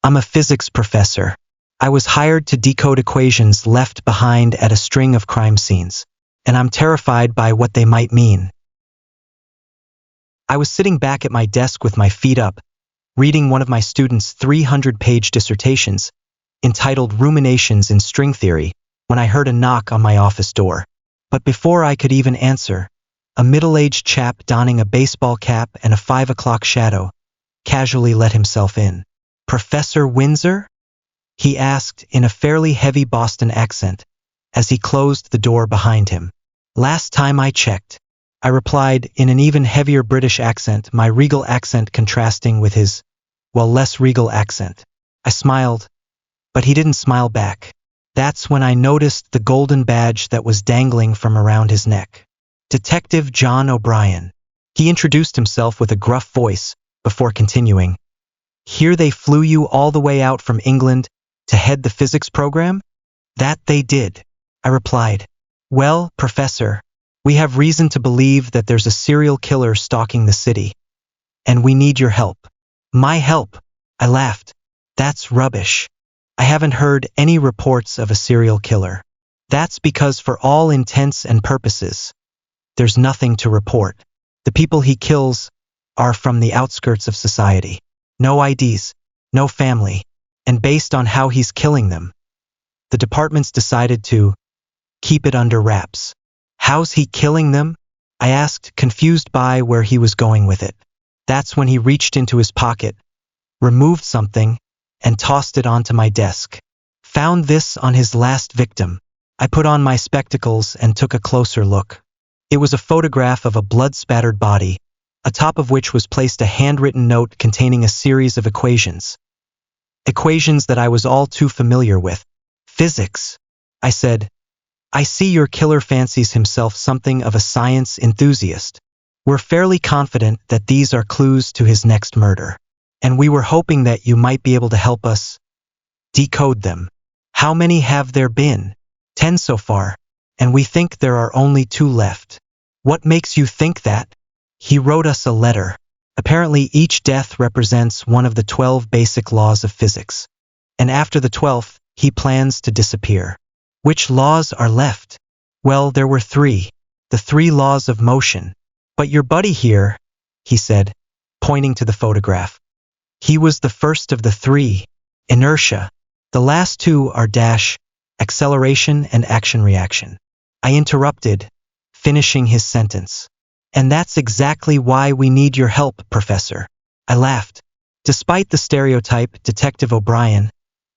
I'm a physics professor. I was hired to decode equations left behind at a string of crime scenes, and I'm terrified by what they might mean. I was sitting back at my desk with my feet up, reading one of my students' 300-page dissertations, entitled Ruminations in String Theory, when I heard a knock on my office door. But before I could even answer, a middle-aged chap donning a baseball cap and a 5 o'clock shadow casually let himself in. "Professor Windsor?" he asked in a fairly heavy Boston accent as he closed the door behind him. "Last time I checked," I replied in an even heavier British accent, my regal accent contrasting with his, well, less regal accent. I smiled, but he didn't smile back. That's when I noticed the golden badge that was dangling from around his neck. Detective John O'Brien. He introduced himself with a gruff voice before continuing. "Hear they flew you all the way out from England to head the physics program?" "That they did," I replied. "Well, Professor, we have reason to believe that there's a serial killer stalking the city, and we need your help." "My help?" I laughed. "That's rubbish. I haven't heard any reports of a serial killer." "That's because for all intents and purposes, there's nothing to report. The people he kills are from the outskirts of society. No IDs, no family, and based on how he's killing them, the department's decided to keep it under wraps." "How's he killing them?" I asked, confused by where he was going with it. That's when he reached into his pocket, removed something, and tossed it onto my desk. "Found this on his last victim." I put on my spectacles and took a closer look. It was a photograph of a blood-spattered body, atop of which was placed a handwritten note containing a series of equations. Equations that I was all too familiar with. "Physics," I said. "I see your killer fancies himself something of a science enthusiast. We're fairly confident that these are clues to his next murder, and we were hoping that you might be able to help us decode them." "How many have there been?" 10 so far, and we think there are only 2 left." "What makes you think that?" "He wrote us a letter. Apparently each death represents one of the 12 basic laws of physics, and after the 12th, he plans to disappear." "Which laws are left?" "Well, there were 3. The 3 laws of motion. But your buddy here," he said, pointing to the photograph. "He was the first of the 3. Inertia. The last 2 are acceleration and action-reaction." I interrupted, finishing his sentence. "And that's exactly why we need your help, Professor." I laughed. "Despite the stereotype, Detective O'Brien,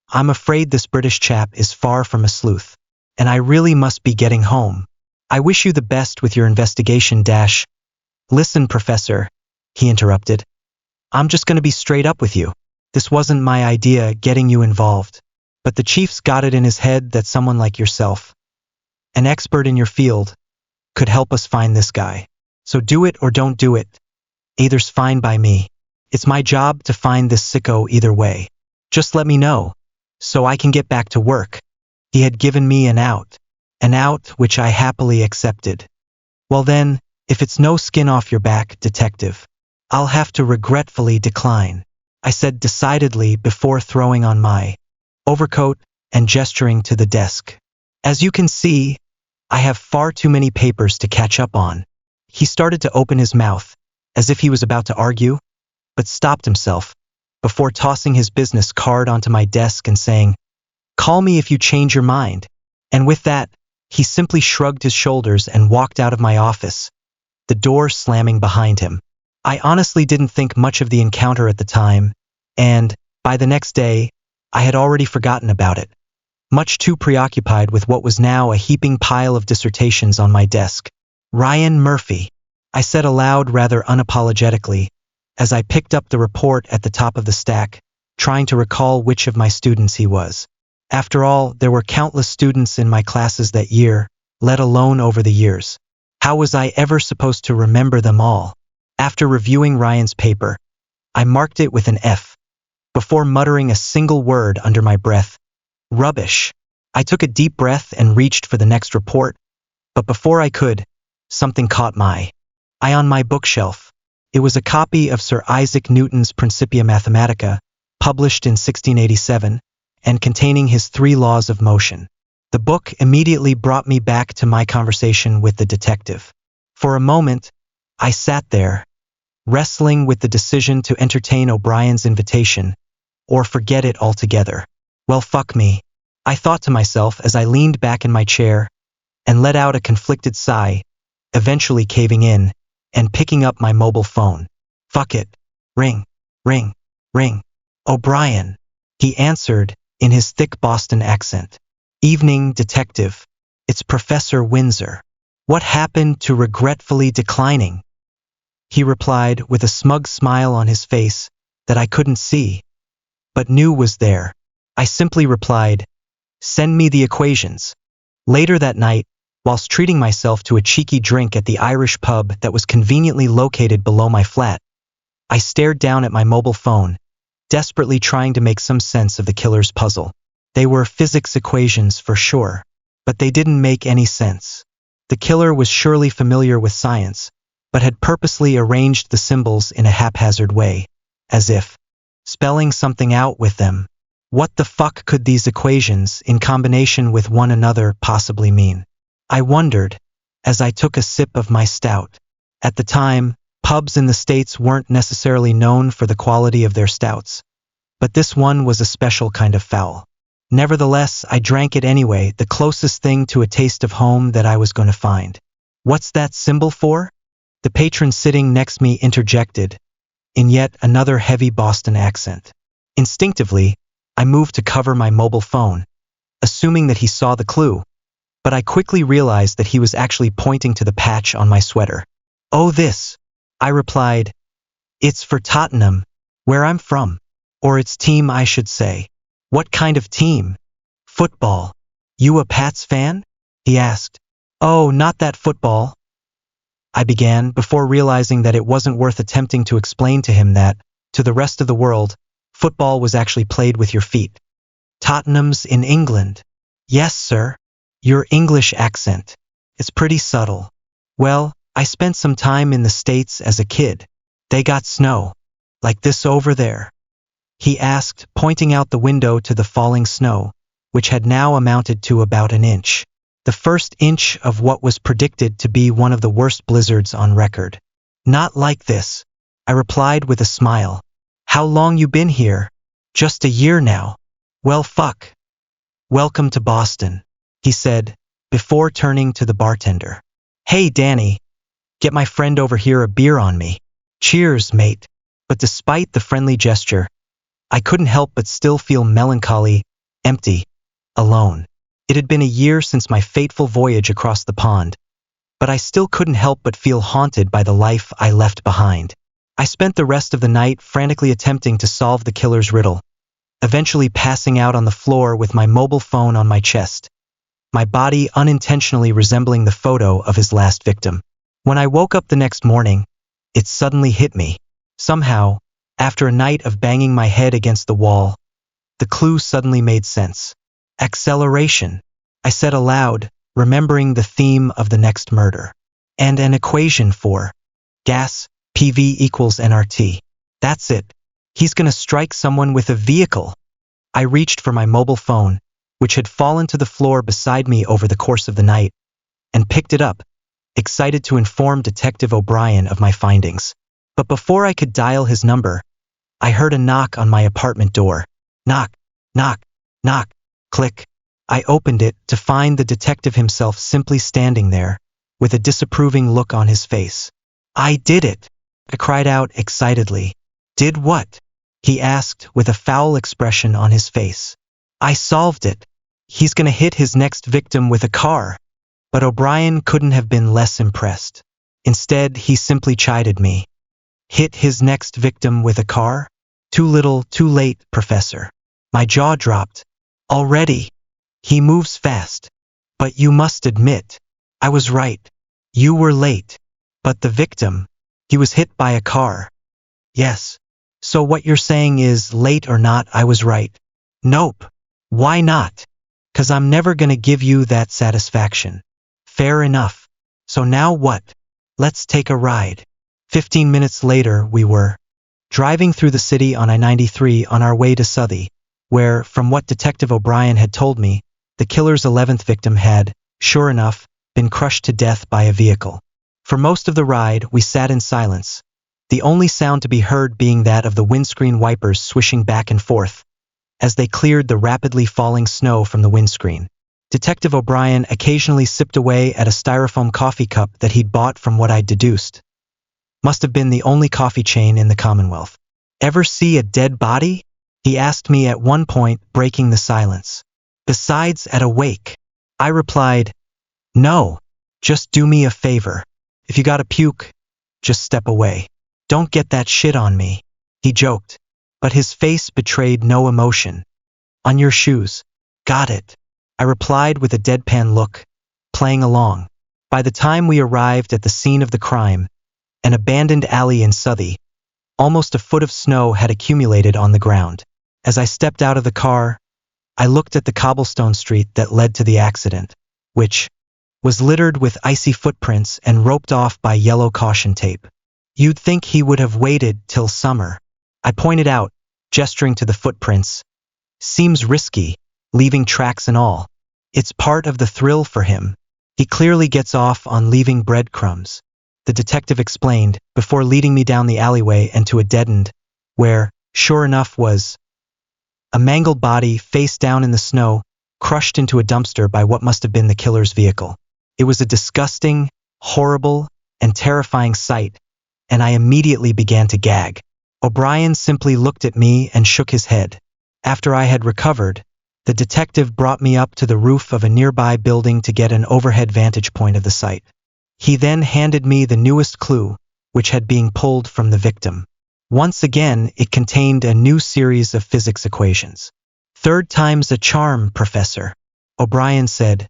I'm afraid this British chap is far from a sleuth, and I really must be getting home. I wish you the best with your investigation Listen, Professor," he interrupted. "I'm just going to be straight up with you. This wasn't my idea getting you involved, but the chief's got it in his head that someone like yourself, an expert in your field, could help us find this guy. So do it or don't do it. Either's fine by me. It's my job to find this sicko either way. Just let me know, so I can get back to work." He had given me an out which I happily accepted. "Well then, if it's no skin off your back, Detective, I'll have to regretfully decline," I said decidedly before throwing on my overcoat and gesturing to the desk. "As you can see, I have far too many papers to catch up on." He started to open his mouth, as if he was about to argue, but stopped himself, before tossing his business card onto my desk and saying, "Call me if you change your mind." And with that, he simply shrugged his shoulders and walked out of my office, the door slamming behind him. I honestly didn't think much of the encounter at the time, and, by the next day, I had already forgotten about it, much too preoccupied with what was now a heaping pile of dissertations on my desk. "Ryan Murphy," I said aloud rather unapologetically, as I picked up the report at the top of the stack, trying to recall which of my students he was. After all, there were countless students in my classes that year, let alone over the years. How was I ever supposed to remember them all? After reviewing Ryan's paper, I marked it with an F, before muttering a single word under my breath: "Rubbish." I took a deep breath and reached for the next report, but before I could, something caught my eye on my bookshelf. It was a copy of Sir Isaac Newton's Principia Mathematica published in 1687, and containing his 3 laws of motion. The book immediately brought me back to my conversation with the detective. For a moment, I sat there, wrestling with the decision to entertain O'Brien's invitation, or forget it altogether. Well, fuck me, I thought to myself as I leaned back in my chair and let out a conflicted sigh, eventually caving in and picking up my mobile phone. Fuck it. Ring, ring, ring. O'Brien, he answered in his thick Boston accent. Evening, detective. It's Professor Windsor. What happened to regretfully declining? He replied with a smug smile on his face that I couldn't see, but knew was there. I simply replied, send me the equations. Later that night, whilst treating myself to a cheeky drink at the Irish pub that was conveniently located below my flat, I stared down at my mobile phone, desperately trying to make some sense of the killer's puzzle. They were physics equations for sure, but they didn't make any sense. The killer was surely familiar with science, but had purposely arranged the symbols in a haphazard way, as if spelling something out with them. What the fuck could these equations, in combination with one another, possibly mean? I wondered, as I took a sip of my stout. At the time, pubs in the States weren't necessarily known for the quality of their stouts, but this one was a special kind of foul. Nevertheless, I drank it anyway, the closest thing to a taste of home that I was going to find. What's that symbol for? The patron sitting next me interjected, in yet another heavy Boston accent. Instinctively, I moved to cover my mobile phone, assuming that he saw the clue, but I quickly realized that he was actually pointing to the patch on my sweater. Oh, this, I replied. It's for Tottenham, where I'm from. Or its team, I should say. What kind of team? Football. You a Pats fan? He asked. Oh, not that football, I began, before realizing that it wasn't worth attempting to explain to him that, to the rest of the world, football was actually played with your feet. Tottenham's in England. Yes, sir. Your English accent. It's pretty subtle. Well, I spent some time in the States as a kid. They got snow. Like this over there? He asked, pointing out the window to the falling snow, which had now amounted to about an inch. The first inch of what was predicted to be one of the worst blizzards on record. Not like this, I replied with a smile. How long you been here? Just a year now. Well, fuck. Welcome to Boston, he said, before turning to the bartender. Hey, Danny, get my friend over here a beer on me. Cheers, mate. But despite the friendly gesture, I couldn't help but still feel melancholy, empty, alone. It had been a year since my fateful voyage across the pond, but I still couldn't help but feel haunted by the life I left behind. I spent the rest of the night frantically attempting to solve the killer's riddle, eventually passing out on the floor with my mobile phone on my chest, my body unintentionally resembling the photo of his last victim. When I woke up the next morning, it suddenly hit me. Somehow, after a night of banging my head against the wall, the clue suddenly made sense. Acceleration, I said aloud, remembering the theme of the next murder. And an equation for gas, PV equals nRT. That's it. He's gonna strike someone with a vehicle. I reached for my mobile phone, which had fallen to the floor beside me over the course of the night, and picked it up, excited to inform Detective O'Brien of my findings. But before I could dial his number, I heard a knock on my apartment door. Knock, knock, knock, click. I opened it to find the detective himself simply standing there, with a disapproving look on his face. I did it, I cried out excitedly. Did what? He asked with a foul expression on his face. I solved it. He's gonna hit his next victim with a car. But O'Brien couldn't have been less impressed. Instead, he simply chided me. Hit his next victim with a car? Too little, too late, Professor. My jaw dropped. Already. He moves fast. But you must admit, I was right. You were late. But the victim, he was hit by a car. Yes. So what you're saying is, late or not, I was right. Nope. Why not? 'Cause I'm never gonna give you that satisfaction. Fair enough. So now what? Let's take a ride. 15 minutes later, we were driving through the city on I-93 on our way to Southie, where, from what Detective O'Brien had told me, the killer's 11th victim had, sure enough, been crushed to death by a vehicle. For most of the ride, we sat in silence, the only sound to be heard being that of the windscreen wipers swishing back and forth as they cleared the rapidly falling snow from the windscreen. Detective O'Brien occasionally sipped away at a styrofoam coffee cup that he'd bought from what I'd deduced must have been the only coffee chain in the Commonwealth. "Ever see a dead body?" he asked me at one point, breaking the silence. "Besides at a wake?" I replied, "No, just do me a favor. If you gotta puke, just step away. Don't get that shit on me," he joked, but his face betrayed no emotion. "On your shoes." "Got it," I replied with a deadpan look, playing along. By the time we arrived at the scene of the crime, an abandoned alley in Southie, almost a foot of snow had accumulated on the ground. As I stepped out of the car, I looked at the cobblestone street that led to the accident, which was littered with icy footprints and roped off by yellow caution tape. "You'd think he would have waited till summer," I pointed out, gesturing to the footprints. "Seems risky, leaving tracks and all. It's part of the thrill for him. He clearly gets off on leaving breadcrumbs," the detective explained, before leading me down the alleyway and to a dead end, where, sure enough, was a mangled body face down in the snow, crushed into a dumpster by what must have been the killer's vehicle. It was a disgusting, horrible, and terrifying sight, and I immediately began to gag. O'Brien simply looked at me and shook his head. After I had recovered, the detective brought me up to the roof of a nearby building to get an overhead vantage point of the site. He then handed me the newest clue, which had been pulled from the victim. Once again, it contained a new series of physics equations. "Third time's a charm, Professor," O'Brien said.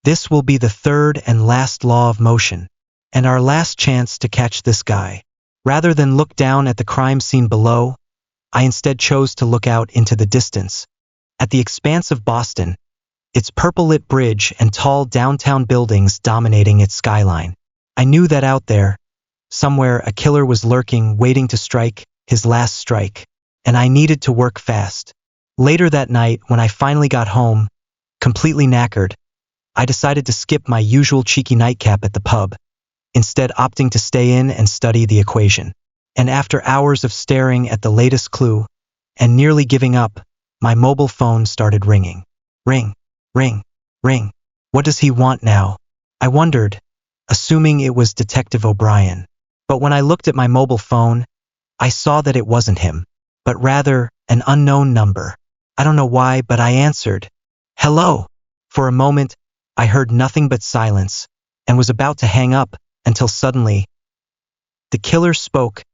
"This will be the third and last law of motion, and our last chance to catch this guy." Rather than look down at the crime scene below, I instead chose to look out into the distance, at the expanse of Boston, its purple-lit bridge and tall downtown buildings dominating its skyline. I knew that out there, somewhere, a killer was lurking, waiting to strike his last strike, and I needed to work fast. Later that night, when I finally got home, completely knackered, I decided to skip my usual cheeky nightcap at the pub, instead opting to stay in and study the equation. And after hours of staring at the latest clue, and nearly giving up, my mobile phone started ringing. Ring, ring, ring. What does he want now? I wondered, assuming it was Detective O'Brien. But when I looked at my mobile phone, I saw that it wasn't him, but rather an unknown number. I don't know why, but I answered. "Hello." For a moment, I heard nothing but silence, and was about to hang up, until suddenly, the killer spoke,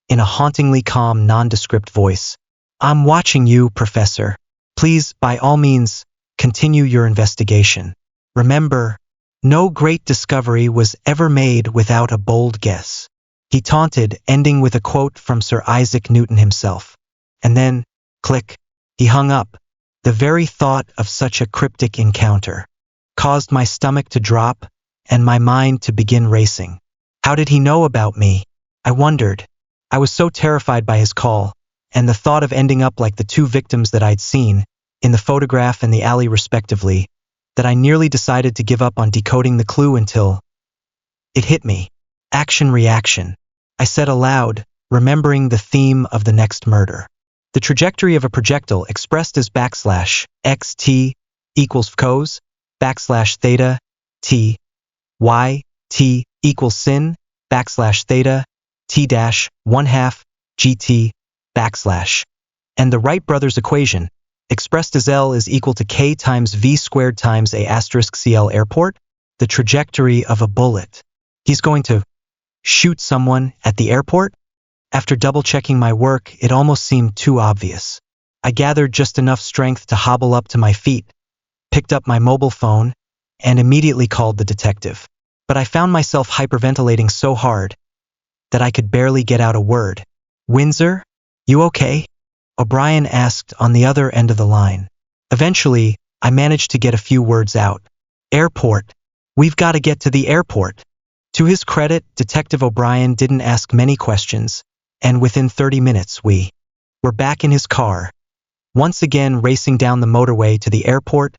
in a hauntingly calm, nondescript voice. "I'm watching you, Professor. Please, by all means, continue your investigation. Remember, no great discovery was ever made without a bold guess." He taunted, ending with a quote from Sir Isaac Newton himself. And then, click, he hung up. The very thought of such a cryptic encounter caused my stomach to drop and my mind to begin racing. How did he know about me? I wondered. I was so terrified by his call, and the thought of ending up like the two victims that I'd seen, in the photograph and the alley respectively, that I nearly decided to give up on decoding the clue until it hit me. Action-reaction, I said aloud, remembering the theme of the next murder. The trajectory of a projectile expressed as \xt equals cos \theta t y t equals sin \theta t dash 1/2 gt and the Wright brothers equation, expressed as L is equal to k times v squared times a asterisk cl airport, the trajectory of a bullet. He's going to shoot someone at the airport? After double-checking my work, it almost seemed too obvious. I gathered just enough strength to hobble up to my feet, picked up my mobile phone, and immediately called the detective. But I found myself hyperventilating so hard that I could barely get out a word. "Windsor? You okay?" O'Brien asked on the other end of the line. Eventually, I managed to get a few words out. "Airport. We've got to get to the airport." To his credit, Detective O'Brien didn't ask many questions, and within 30 minutes we were back in his car, once again racing down the motorway to the airport,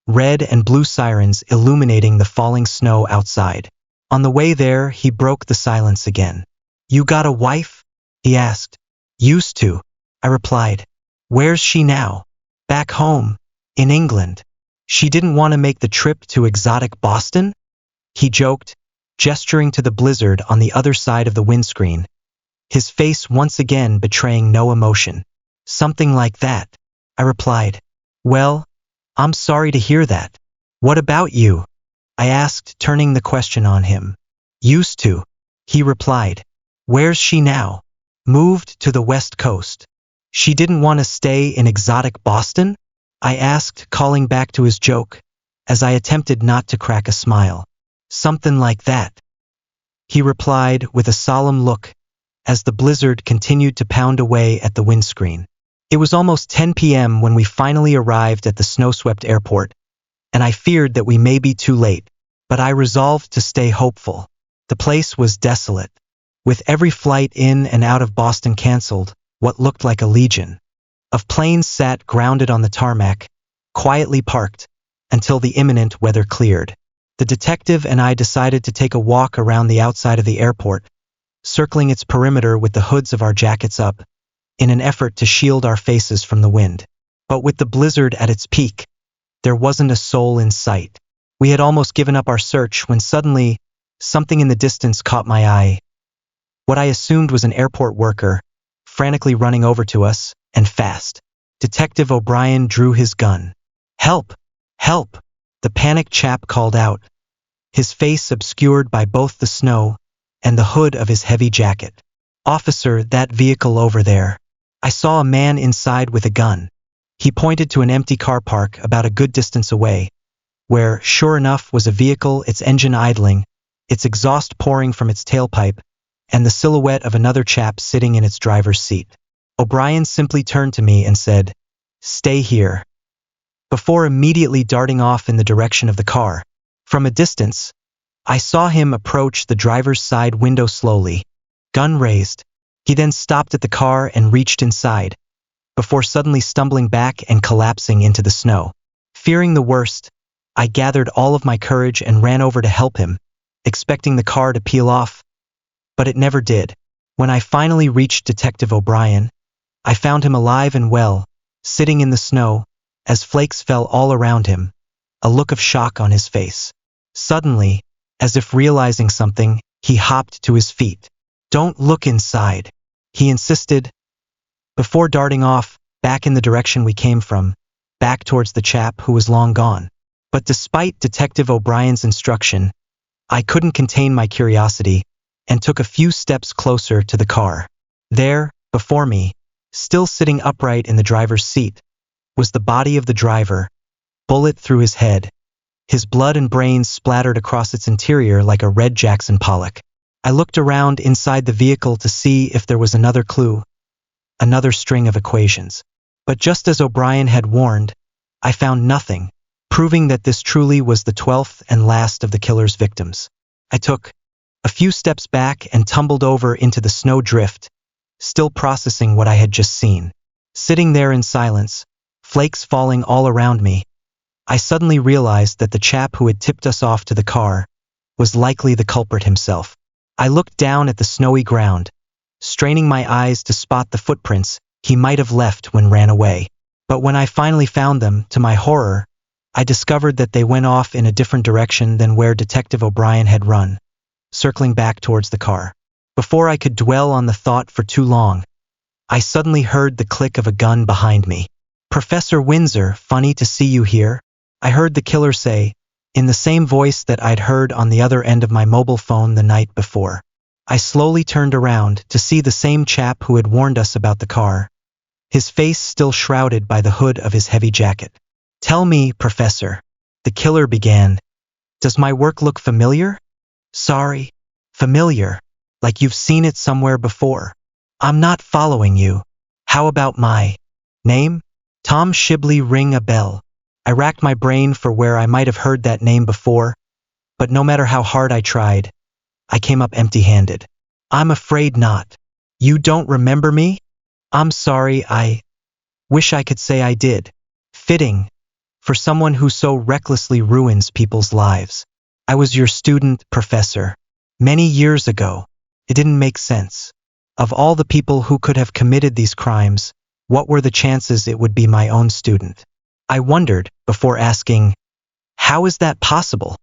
red and blue sirens illuminating the falling snow outside. On the way there, he broke the silence again. "You got a wife?" he asked. "Used to," I replied. "Where's she now?" "Back home, in England." "She didn't want to make the trip to exotic Boston?" he joked, gesturing to the blizzard on the other side of the windscreen, his face once again betraying no emotion. "Something like that," I replied. "Well, I'm sorry to hear that. What about you?" I asked, turning the question on him. "Used to," he replied. "Where's she now?" "Moved to the West Coast." "She didn't want to stay in exotic Boston?" I asked, calling back to his joke, as I attempted not to crack a smile. "Something like that," he replied with a solemn look, as the blizzard continued to pound away at the windscreen. It was almost 10 p.m. when we finally arrived at the snow-swept airport, and I feared that we may be too late, but I resolved to stay hopeful. The place was desolate, with every flight in and out of Boston canceled. What looked like a legion of planes sat grounded on the tarmac, quietly parked, until the imminent weather cleared. The detective and I decided to take a walk around the outside of the airport, circling its perimeter with the hoods of our jackets up, in an effort to shield our faces from the wind. But with the blizzard at its peak, there wasn't a soul in sight. We had almost given up our search when suddenly, something in the distance caught my eye. What I assumed was an airport worker, frantically running over to us, and fast. Detective O'Brien drew his gun. "Help! Help!" the panicked chap called out, his face obscured by both the snow and the hood of his heavy jacket. "Officer, that vehicle over there." I saw a man inside with a gun. He pointed to an empty car park about a good distance away, where, sure enough, was a vehicle, its engine idling, its exhaust pouring from its tailpipe, and the silhouette of another chap sitting in its driver's seat. O'Brien simply turned to me and said, "Stay here," before immediately darting off in the direction of the car. From a distance, I saw him approach the driver's side window slowly, gun raised. He then stopped at the car and reached inside, before suddenly stumbling back and collapsing into the snow. Fearing the worst, I gathered all of my courage and ran over to help him, expecting the car to peel off, but it never did. When I finally reached Detective O'Brien, I found him alive and well, sitting in the snow, as flakes fell all around him, a look of shock on his face. Suddenly, as if realizing something, he hopped to his feet. "Don't look inside," he insisted, before darting off, back in the direction we came from, back towards the chap who was long gone. But despite Detective O'Brien's instruction, I couldn't contain my curiosity, and took a few steps closer to the car. There, before me, still sitting upright in the driver's seat, was the body of the driver, bullet through his head, his blood and brains splattered across its interior like a red Jackson Pollock. I looked around inside the vehicle to see if there was another clue, another string of equations. But just as O'Brien had warned, I found nothing, proving that this truly was the 12th and last of the killer's victims. I took a few steps back and tumbled over into the snow drift, still processing what I had just seen. Sitting there in silence, flakes falling all around me, I suddenly realized that the chap who had tipped us off to the car was likely the culprit himself. I looked down at the snowy ground, straining my eyes to spot the footprints he might have left when ran away. But when I finally found them, to my horror, I discovered that they went off in a different direction than where Detective O'Brien had run, circling back towards the car. Before I could dwell on the thought for too long, I suddenly heard the click of a gun behind me. "Professor Windsor, funny to see you here," I heard the killer say, in the same voice that I'd heard on the other end of my mobile phone the night before. I slowly turned around to see the same chap who had warned us about the car, his face still shrouded by the hood of his heavy jacket. "Tell me, Professor," the killer began, "does my work look familiar?" "Sorry, familiar, like you've seen it somewhere before." "I'm not following you. How about my name?" "Tom Shibley, ring a bell?" I racked my brain for where I might have heard that name before, but no matter how hard I tried, I came up empty-handed. "I'm afraid not." You don't remember me? I'm sorry, I wish I could say I did. Fitting for someone who so recklessly ruins people's lives. I was your student, Professor. Many years ago. It didn't make sense. Of all the people who could have committed these crimes, what were the chances it would be my own student? I wondered, before asking, how is that possible?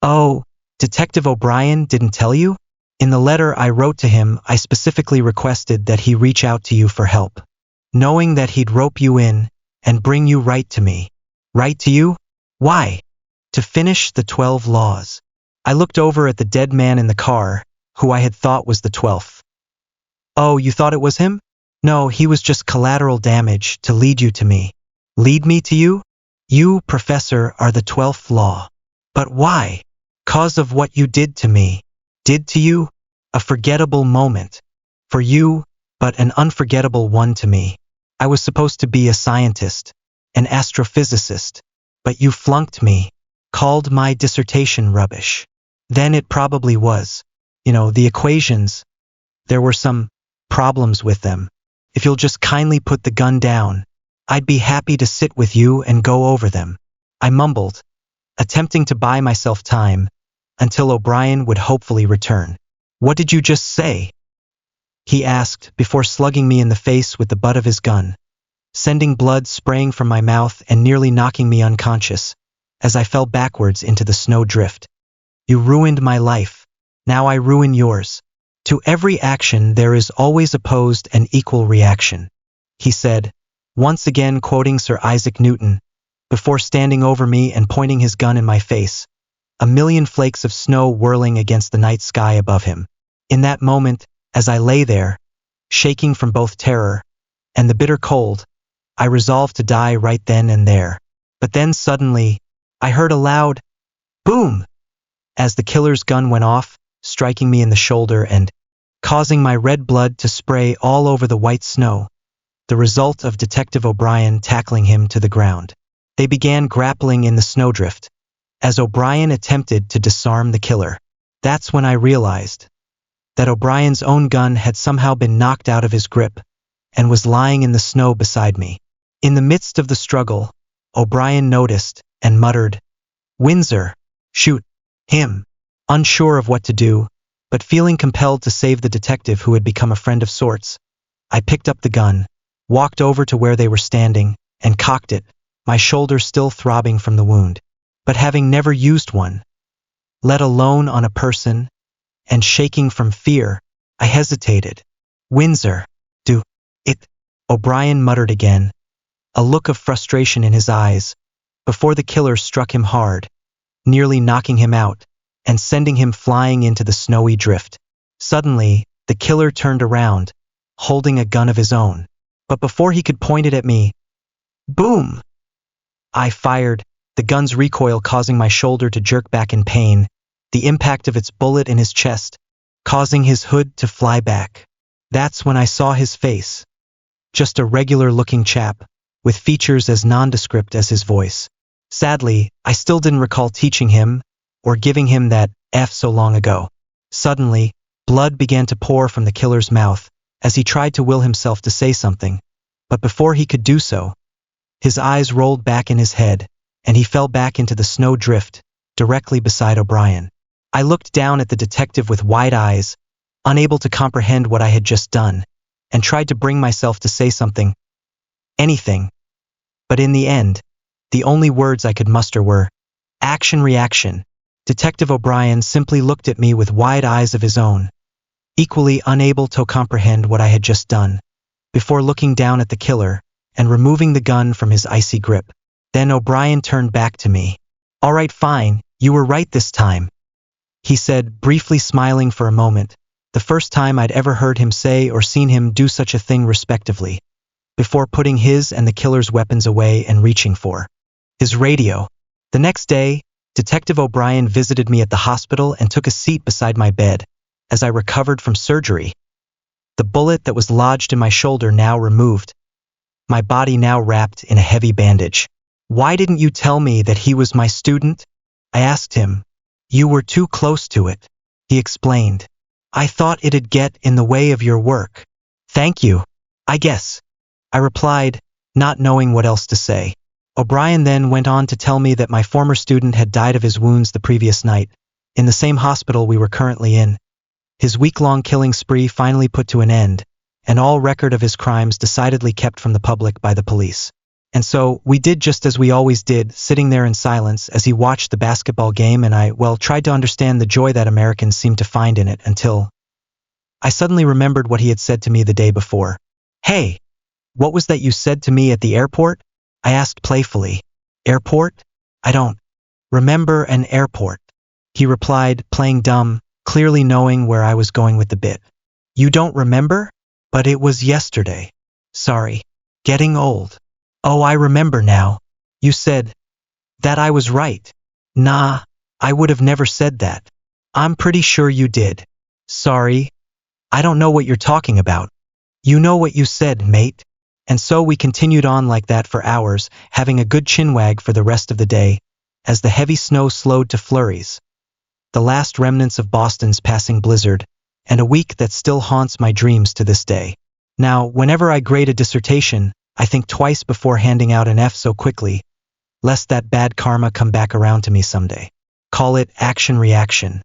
Oh, Detective O'Brien didn't tell you? In the letter I wrote to him, I specifically requested that he reach out to you for help, knowing that he'd rope you in and bring you right to me. Right to you? Why? To finish the 12 laws. I looked over at the dead man in the car, who I had thought was the 12th. Oh, you thought it was him? No, he was just collateral damage to lead you to me. Lead me to you? You, Professor, are the 12th law. But why? Cause of what you did to me. Did to you? A forgettable moment. For you, but an unforgettable one to me. I was supposed to be a scientist, an astrophysicist, but you flunked me, called my dissertation rubbish. Then it probably was. The equations, there were some problems with them. If you'll just kindly put the gun down, I'd be happy to sit with you and go over them. I mumbled, attempting to buy myself time, until O'Brien would hopefully return. What did you just say? He asked, before slugging me in the face with the butt of his gun, sending blood spraying from my mouth and nearly knocking me unconscious, as I fell backwards into the snow drift. You ruined my life. Now I ruin yours. To every action there is always opposed and equal reaction, he said, once again quoting Sir Isaac Newton, before standing over me and pointing his gun in my face, a million flakes of snow whirling against the night sky above him. In that moment, as I lay there, shaking from both terror and the bitter cold, I resolved to die right then and there. But then suddenly, I heard a loud boom as the killer's gun went off, striking me in the shoulder and causing my red blood to spray all over the white snow, the result of Detective O'Brien tackling him to the ground. They began grappling in the snowdrift, as O'Brien attempted to disarm the killer. That's when I realized that O'Brien's own gun had somehow been knocked out of his grip and was lying in the snow beside me. In the midst of the struggle, O'Brien noticed and muttered, "Windsor, shoot him." Unsure of what to do, but feeling compelled to save the detective who had become a friend of sorts, I picked up the gun, walked over to where they were standing, and cocked it, my shoulder still throbbing from the wound. But having never used one, let alone on a person, and shaking from fear, I hesitated. "Windsor, do it," O'Brien muttered again, a look of frustration in his eyes, before the killer struck him hard, nearly knocking him out and sending him flying into the snowy drift. Suddenly, the killer turned around, holding a gun of his own. But before he could point it at me, boom! I fired, the gun's recoil causing my shoulder to jerk back in pain, the impact of its bullet in his chest, causing his hood to fly back. That's when I saw his face. Just a regular-looking chap, with features as nondescript as his voice. Sadly, I still didn't recall teaching him, or giving him that F so long ago. Suddenly, blood began to pour from the killer's mouth, as he tried to will himself to say something, but before he could do so, his eyes rolled back in his head, and he fell back into the snow drift, directly beside O'Brien. I looked down at the detective with wide eyes, unable to comprehend what I had just done, and tried to bring myself to say something, anything. But in the end, the only words I could muster were, action-reaction. Detective O'Brien simply looked at me with wide eyes of his own, equally unable to comprehend what I had just done, before looking down at the killer and removing the gun from his icy grip. Then O'Brien turned back to me. "All right, fine, you were right this time," he said, briefly smiling for a moment, the first time I'd ever heard him say or seen him do such a thing respectively, before putting his and the killer's weapons away and reaching for his radio. The next day, Detective O'Brien visited me at the hospital and took a seat beside my bed, as I recovered from surgery. The bullet that was lodged in my shoulder now removed, my body now wrapped in a heavy bandage. "Why didn't you tell me that he was my student?" I asked him. "You were too close to it," he explained. "I thought it'd get in the way of your work." Thank you. I guess, I replied, not knowing what else to say. O'Brien then went on to tell me that my former student had died of his wounds the previous night, in the same hospital we were currently in. His week-long killing spree finally put to an end, and all record of his crimes decidedly kept from the public by the police. And so, we did just as we always did, sitting there in silence as he watched the basketball game, and I, tried to understand the joy that Americans seemed to find in it until I suddenly remembered what he had said to me the day before. Hey, what was that you said to me at the airport? I asked playfully. Airport? I don't remember an airport, he replied, playing dumb, clearly knowing where I was going with the bit. You don't remember? But it was yesterday. Sorry. Getting old. Oh, I remember now. You said that I was right. Nah, I would have never said that. I'm pretty sure you did. Sorry. I don't know what you're talking about. You know what you said, mate. And so we continued on like that for hours, having a good chinwag for the rest of the day, as the heavy snow slowed to flurries, the last remnants of Boston's passing blizzard, and a week that still haunts my dreams to this day. Now, whenever I grade a dissertation, I think twice before handing out an F so quickly, lest that bad karma come back around to me someday. Call it action-reaction.